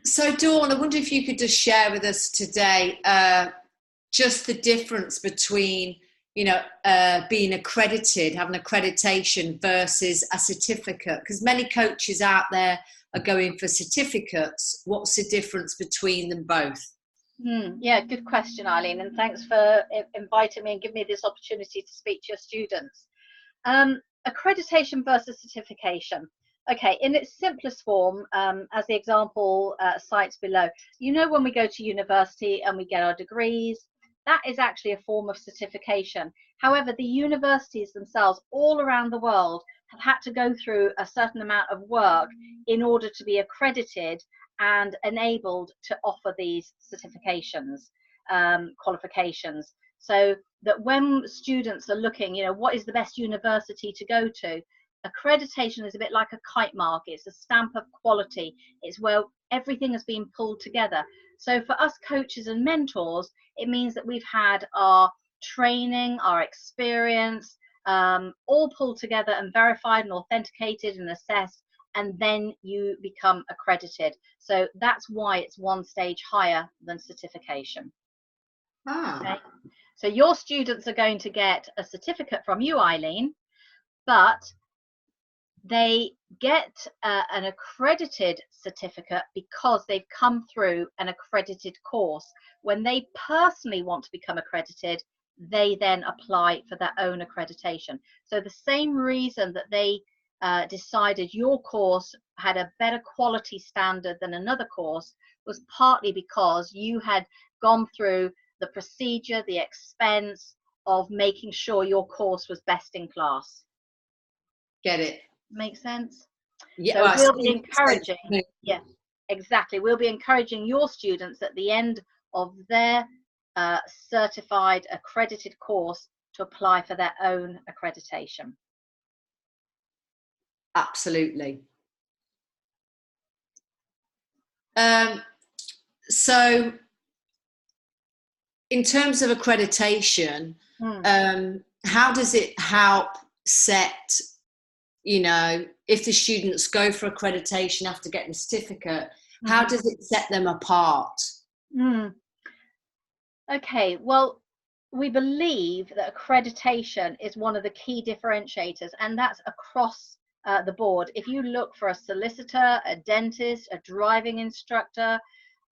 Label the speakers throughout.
Speaker 1: So Dawn, I wonder if you could just share with us today just the difference between, being accredited, having accreditation versus a certificate, because many coaches out there are going for certificates. What's the difference between them both?
Speaker 2: Yeah, good question, Eileen, and thanks for inviting me and giving me this opportunity to speak to your students. Accreditation versus certification. Okay, in its simplest form, as the example cites below, when we go to university and we get our degrees, that is actually a form of certification. However, the universities themselves all around the world have had to go through a certain amount of work in order to be accredited and enabled to offer these certifications, qualifications. So that when students are looking, what is the best university to go to, accreditation is a bit like a kite mark. It's a stamp of quality. It's where everything has been pulled together. So for us coaches and mentors, it means that we've had our training, our experience, all pulled together and verified and authenticated and assessed, and then you become accredited. So that's why it's one stage higher than certification. Okay? So your students are going to get a certificate from you, Eileen, but they get an accredited certificate because they've come through an accredited course. When they personally want to become accredited, they then apply for their own accreditation. So the same reason that they decided your course had a better quality standard than another course was partly because you had gone through the procedure, the expense of making sure your course was best in class.
Speaker 1: Get it?
Speaker 2: Make sense?
Speaker 1: Yeah,
Speaker 2: so we'll be encouraging. Yeah, exactly. We'll be encouraging your students at the end of their certified accredited course to apply for their own accreditation.
Speaker 1: Absolutely. So in terms of accreditation, how does it help set, if the students go for accreditation after getting a certificate, how does it set them apart?
Speaker 2: Okay, well, we believe that accreditation is one of the key differentiators, and that's across the board. If you look for a solicitor, a dentist, a driving instructor,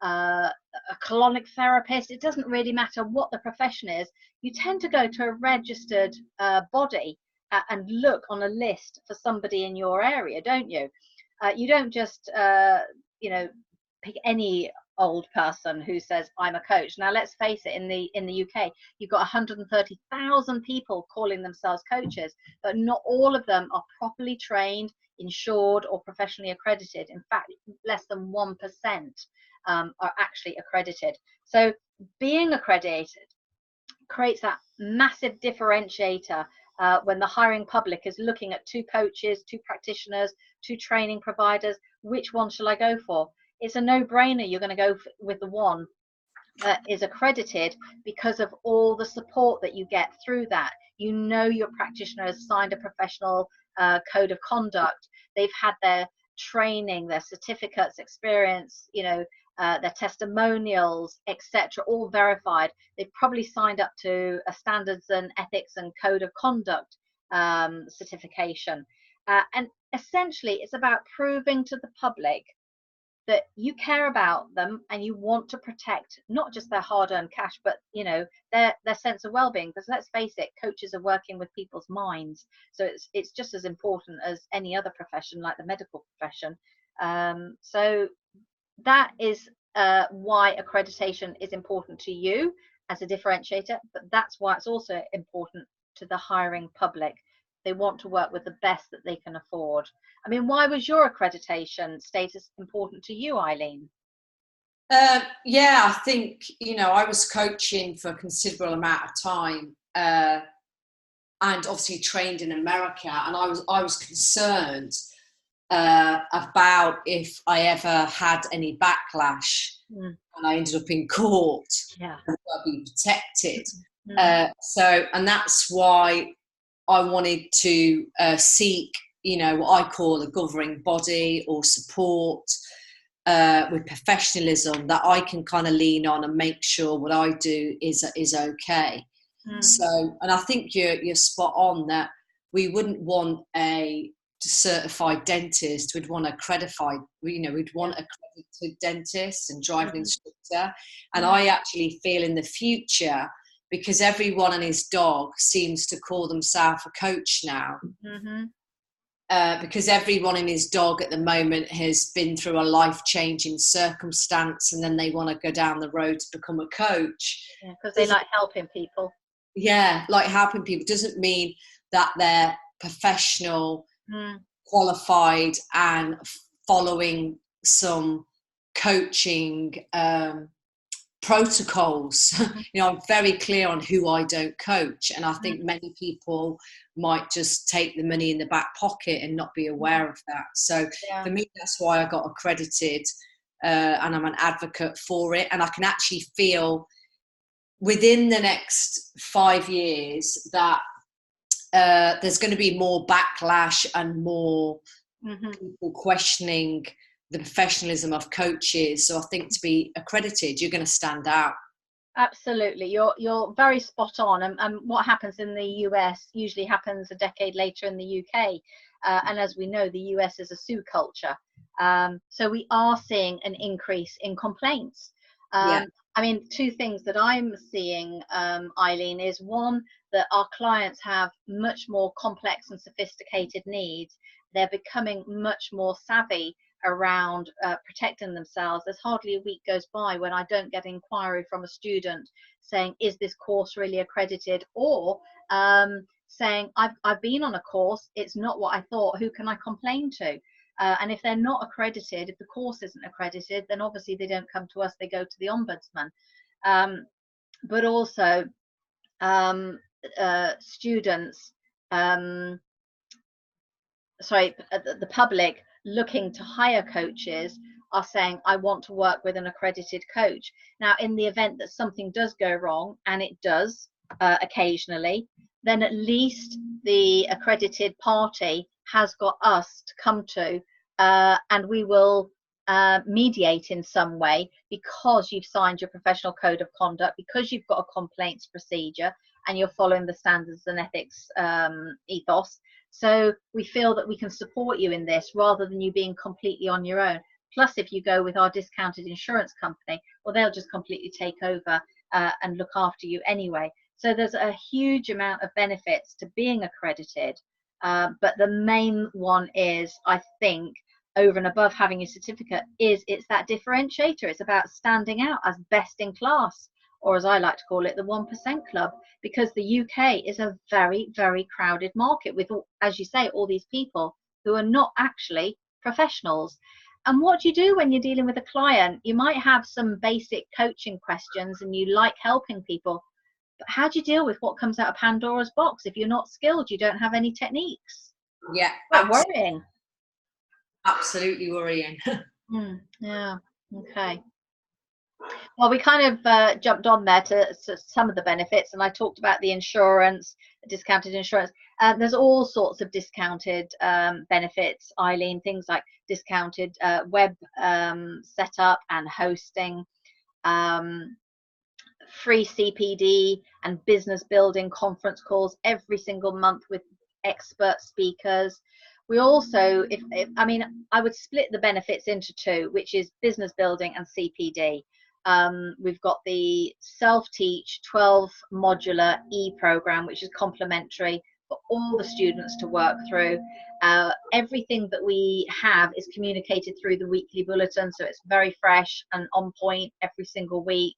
Speaker 2: a colonic therapist, it doesn't really matter what the profession is, you tend to go to a registered body and look on a list for somebody in your area, don't you? You don't just pick any old person who says I'm a coach. Now let's face it, in the UK you've got 130,000 people calling themselves coaches, but not all of them are properly trained, insured, or professionally accredited. In fact, less than 1% are actually accredited. So being accredited creates that massive differentiator when the hiring public is looking at two coaches, two practitioners, two training providers. Which one shall I go for? It's a no-brainer. You're going to go with the one that is accredited because of all the support that you get through that. Your practitioner has signed a professional code of conduct. They've had their training, their certificates, experience, their testimonials, etc., all verified. They've probably signed up to a standards and ethics and code of conduct certification. And essentially, it's about proving to the public that you care about them and you want to protect not just their hard-earned cash, but their sense of well-being. Because let's face it, coaches are working with people's minds, so it's just as important as any other profession, like the medical profession. So that is why accreditation is important to you as a differentiator, but that's why it's also important to the hiring public. They want to work with the best that they can afford. I mean, why was your accreditation status important to you, Eileen?
Speaker 1: Yeah, I think, I was coaching for a considerable amount of time and obviously trained in America, and I was concerned about if I ever had any backlash and I ended up in court.
Speaker 2: Yeah.
Speaker 1: And I'd be protected. And that's why I wanted to seek, what I call a governing body or support with professionalism that I can kind of lean on and make sure what I do is okay. So, and I think you're spot on that we wouldn't want a certified dentist. We'd want a credified, we'd want a accredited dentist and driving instructor. And I actually feel in the future, because everyone and his dog seems to call themselves a coach now, because everyone and his dog at the moment has been through a life-changing circumstance, and then they want to go down the road to become a coach.
Speaker 2: Yeah, because they like helping people.
Speaker 1: Yeah, like helping people doesn't mean that they're professional, qualified, and following some coaching protocols. I'm very clear on who I don't coach, and I think many people might just take the money in the back pocket and not be aware of that. So for me, that's why I got accredited, and I'm an advocate for it. And I can actually feel within the next 5 years that there's going to be more backlash and more people questioning the professionalism of coaches. So I think to be accredited, you're going to stand out.
Speaker 2: Absolutely, you're very spot on. And what happens in the US usually happens a decade later in the UK. And as we know, the US is a sue culture. So we are seeing an increase in complaints. I mean, two things that I'm seeing, Eileen, is one, that our clients have much more complex and sophisticated needs. They're becoming much more savvy around protecting themselves. There's hardly a week goes by when I don't get an inquiry from a student saying, is this course really accredited? Or saying, I've been on a course, it's not what I thought, who can I complain to? And if they're not accredited, if the course isn't accredited, then obviously they don't come to us, they go to the ombudsman. But also students, the public looking to hire coaches are saying, I want to work with an accredited coach. Now, in the event that something does go wrong, and it does occasionally, then at least the accredited party has got us to come to, and we will mediate in some way, because you've signed your professional code of conduct, because you've got a complaints procedure, and you're following the standards and ethics ethos. So we feel that we can support you in this rather than you being completely on your own. Plus, if you go with our discounted insurance company, well, they'll just completely take over and look after you anyway. So there's a huge amount of benefits to being accredited. But the main one is, I think, over and above having a certificate, it's that differentiator. It's about standing out as best in class, or as I like to call it, the 1% club, because the UK is a very, very crowded market with, as you say, all these people who are not actually professionals. And what do you do when you're dealing with a client? You might have some basic coaching questions and you like helping people, but how do you deal with what comes out of Pandora's box if you're not skilled, you don't have any techniques?
Speaker 1: Yeah,
Speaker 2: worrying.
Speaker 1: Absolutely worrying.
Speaker 2: Yeah, okay. Well, we kind of jumped on there to some of the benefits, and I talked about the insurance, discounted insurance. There's all sorts of discounted benefits, Eileen, things like discounted web setup and hosting, free CPD and business building conference calls every single month with expert speakers. We also, I would split the benefits into two, which is business building and CPD. We've got the self-teach 12 modular e-program, which is complimentary for all the students to work through. Everything that we have is communicated through the weekly bulletin, so it's very fresh and on point every single week.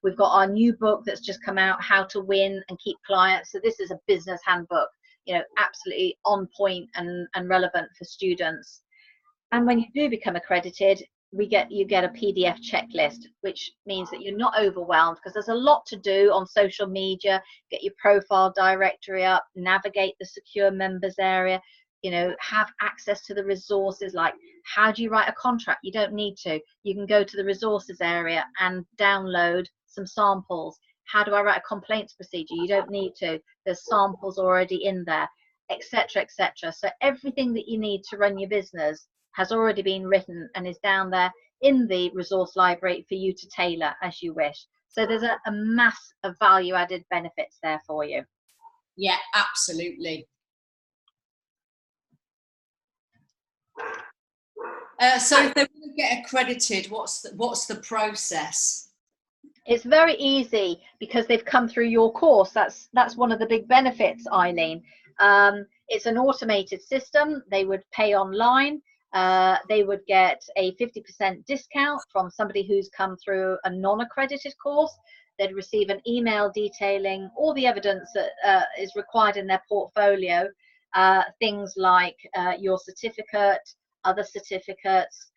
Speaker 2: We've got our new book that's just come out, How to Win and Keep Clients. So this is a business handbook, absolutely on point and relevant for students. And when you do become accredited, you get a PDF checklist, which means that you're not overwhelmed, because there's a lot to do on social media. Get your profile directory up, navigate the secure members area, have access to the resources, like how do you write a contract? You don't need to. You can go to the resources area and download some samples. How do I write a complaints procedure? You don't need to. There's samples already in there, etc., etc. So everything that you need to run your business has already been written and is down there in the resource library for you to tailor as you wish. So there's a mass of value added benefits there for you.
Speaker 1: Yeah, absolutely. So if they want to get accredited, what's the process?
Speaker 2: It's very easy because they've come through your course. That's one of the big benefits, Eileen. It's an automated system. They would pay online. They would get a 50% discount from somebody who's come through a non-accredited course. They'd receive an email detailing all the evidence that is required in their portfolio, things like your certificate, other certificates,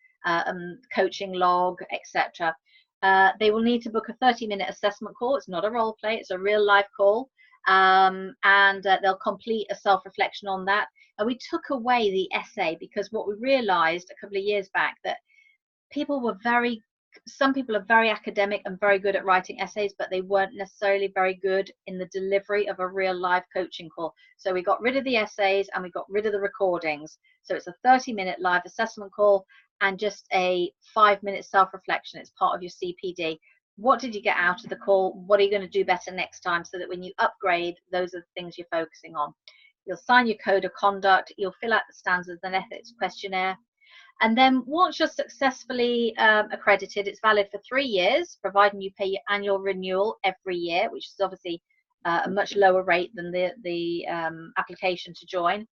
Speaker 2: coaching log, etc. They will need to book a 30-minute assessment call. It's not a role play, it's a real live call. And they'll complete a self-reflection on that. And we took away the essay because what we realized a couple of years back that some people are very academic and very good at writing essays, but they weren't necessarily very good in the delivery of a real live coaching call. So we got rid of the essays and we got rid of the recordings. So it's a 30-minute live assessment call and just a 5-minute self-reflection. It's part of your CPD. What did you get out of the call? What are you going to do better next time, so that when you upgrade, those are the things you're focusing on. You'll sign your code of conduct. You'll fill out the standards and ethics questionnaire. And then once you're successfully accredited, it's valid for 3 years, providing you pay your annual renewal every year, which is obviously a much lower rate than the application to join.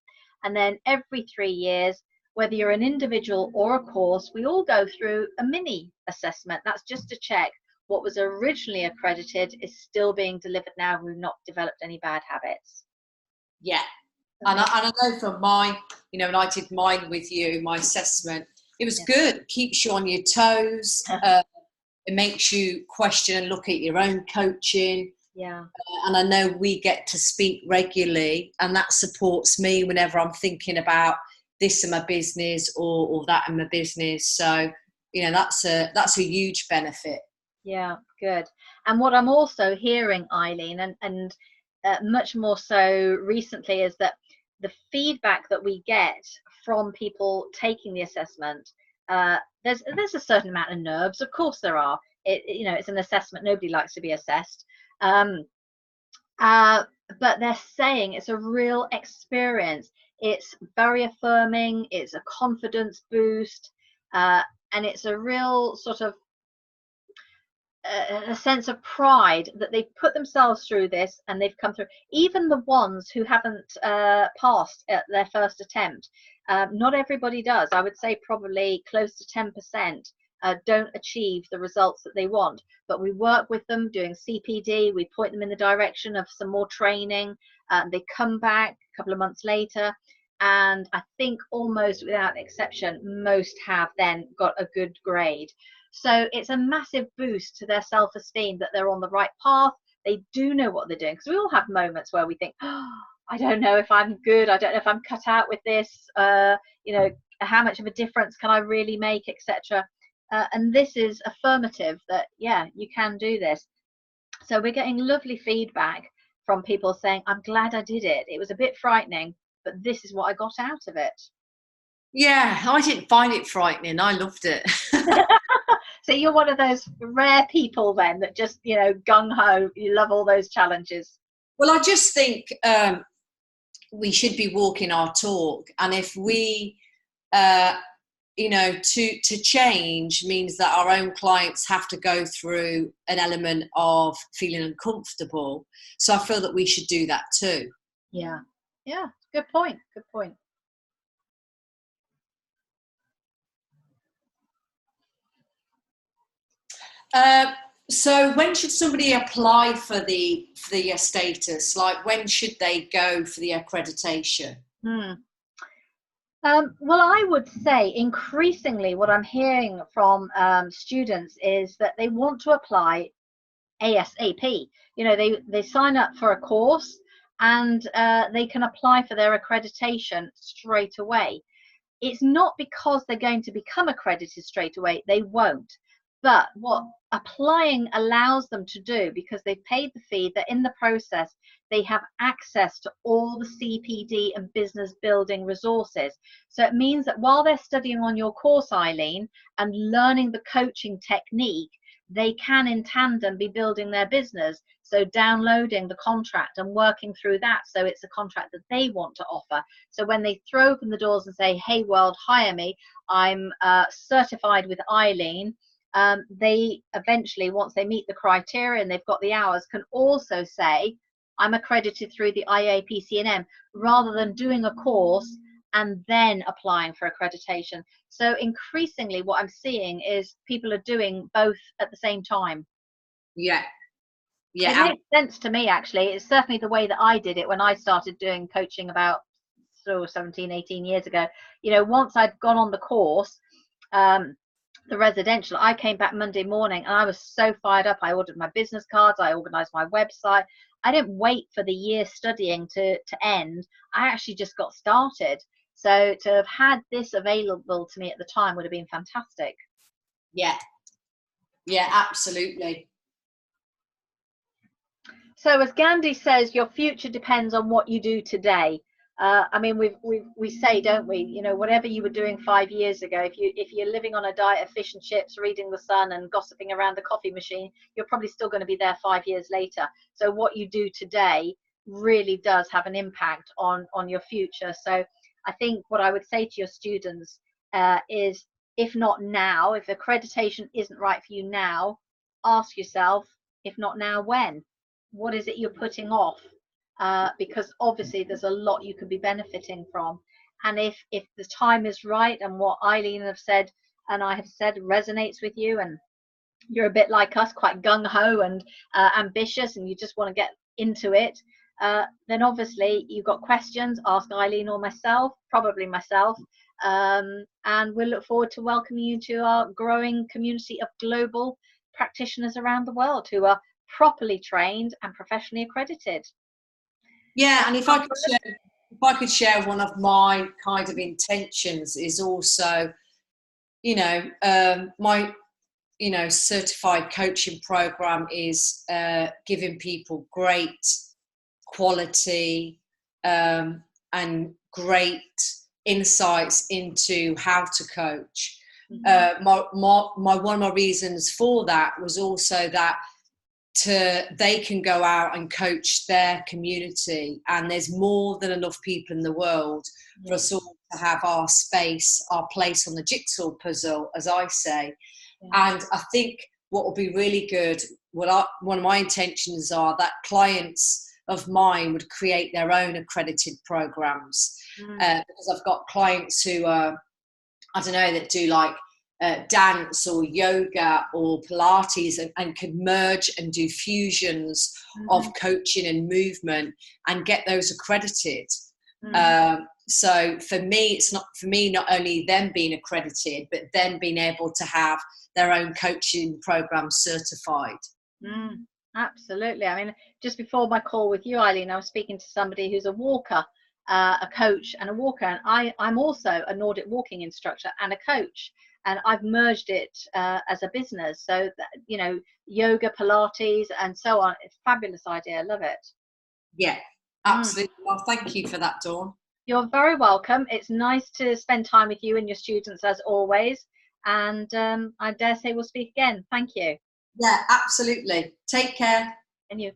Speaker 2: And then every 3 years, whether you're an individual or a course, we all go through a mini assessment. That's just to check what was originally accredited is still being delivered now. We've not developed any bad habits.
Speaker 1: Yeah. And I know from mine, you know, and I did mine with you, my assessment, it was good. It keeps you on your toes. It makes you question and look at your own coaching.
Speaker 2: Yeah.
Speaker 1: And I know we get to speak regularly, and that supports me whenever I'm thinking about this in my business or that in my business. So, you know, that's a huge benefit.
Speaker 2: Yeah, good. And what I'm also hearing, Eileen, and much more so recently, is that the feedback that we get from people taking the assessment, there's a certain amount of nerves. Of course there are. You know, it's an assessment. Nobody likes to be assessed. But they're saying it's a real experience. It's very affirming. It's a confidence boost. And it's a real sort of a sense of pride that they've put themselves through this and they've come through. Even the ones who haven't passed at their first attempt, not everybody does. I would say probably close to 10% don't achieve the results that they want. But we work with them doing CPD. We point them in the direction of some more training. They come back a couple of months later, and I think almost without exception, most have then got a good grade. So it's a massive boost to their self-esteem that they're on the right path. They do know what they're doing, because we all have moments where we think, oh, I don't know if I'm good. I don't know if I'm cut out with this. You know, how much of a difference can I really make, etc. And this is affirmative that, yeah, you can do this. So we're getting lovely feedback from people saying, I'm glad I did it. It was a bit frightening, but this is what I got out of it.
Speaker 1: Yeah, I didn't find it frightening. I loved it.
Speaker 2: So you're one of those rare people then that just, you know, gung-ho, you love all those challenges.
Speaker 1: Well, I just think we should be walking our talk. And if we, you know, to change means that our own clients have to go through an element of feeling uncomfortable. So I feel that we should do that too.
Speaker 2: Yeah. Yeah. Good point. Good point.
Speaker 1: So when should somebody apply for the status? Like, when should they go for the accreditation?
Speaker 2: Well, I would say increasingly what I'm hearing from students is that they want to apply ASAP. You know, they sign up for a course and they can apply for their accreditation straight away. It's not because they're going to become accredited straight away. They won't. But what applying allows them to do, because they've paid the fee, that in the process they have access to all the CPD and business building resources. So it means that while they're studying on your course, Eileen, and learning the coaching technique, they can in tandem be building their business. So downloading the contract and working through that, so it's a contract that they want to offer. So when they throw open the doors and say, hey world, hire me, I'm certified with Eileen, they eventually, once they meet the criteria and they've got the hours, can also say, I'm accredited through the IAPC&M, rather than doing a course and then applying for accreditation. So increasingly what I'm seeing is people are doing both at the same time.
Speaker 1: Yeah.
Speaker 2: It makes sense to me, actually. It's certainly the way that I did it when I started doing coaching about 17, 18 years ago. You know, once I'd gone on the course, the residential, I came back Monday morning and I was so fired up. I ordered my business cards, I organized my website. I didn't wait for the year studying to end. I actually just got started. So to have had this available to me at the time would have been fantastic.
Speaker 1: Yeah, absolutely.
Speaker 2: So as Gandhi says, your future depends on what you do today. I mean, we say, don't we? You know, whatever you were doing 5 years ago, if you're living on a diet of fish and chips, reading The Sun and gossiping around the coffee machine, you're probably still going to be there 5 years later. So what you do today really does have an impact on your future. So I think what I would say to your students is, if not now, if accreditation isn't right for you now, ask yourself, if not now, when? What is it you're putting off? Because obviously there's a lot you could be benefiting from. And if the time is right and what Eileen have said and I have said resonates with you, and you're a bit like us, quite gung-ho and ambitious, and you just want to get into it, then obviously you've got questions, ask Eileen or myself, probably myself, and we'll look forward to welcoming you to our growing community of global practitioners around the world who are properly trained and professionally accredited.
Speaker 1: Yeah, and if I could share one of my kind of intentions is also, you know, my, you know, certified coaching program is giving people great quality and great insights into how to coach. Mm-hmm. One of my reasons for that was also that they can go out and coach their community, and there's more than enough people in the world for us all to have our space, our place on the jigsaw puzzle, as I say. And I think what will be really good, one of my intentions are that clients of mine would create their own accredited programs, because I've got clients who are, I don't know, that do like dance or yoga or Pilates, and could merge and do fusions of coaching and movement and get those accredited. So for me, it's not only them being accredited, but them being able to have their own coaching program certified.
Speaker 2: Absolutely. I mean, just before my call with you, Eileen, I was speaking to somebody who's a walker, a coach and a walker, and I'm also a Nordic walking instructor and a coach. And I've merged it as a business. So, that, you know, yoga, Pilates, and so on. It's a fabulous idea. I love it.
Speaker 1: Yeah, absolutely. Well, thank you for that, Dawn.
Speaker 2: You're very welcome. It's nice to spend time with you and your students, as always. And I dare say we'll speak again. Thank you.
Speaker 1: Yeah, absolutely. Take care.
Speaker 2: And you.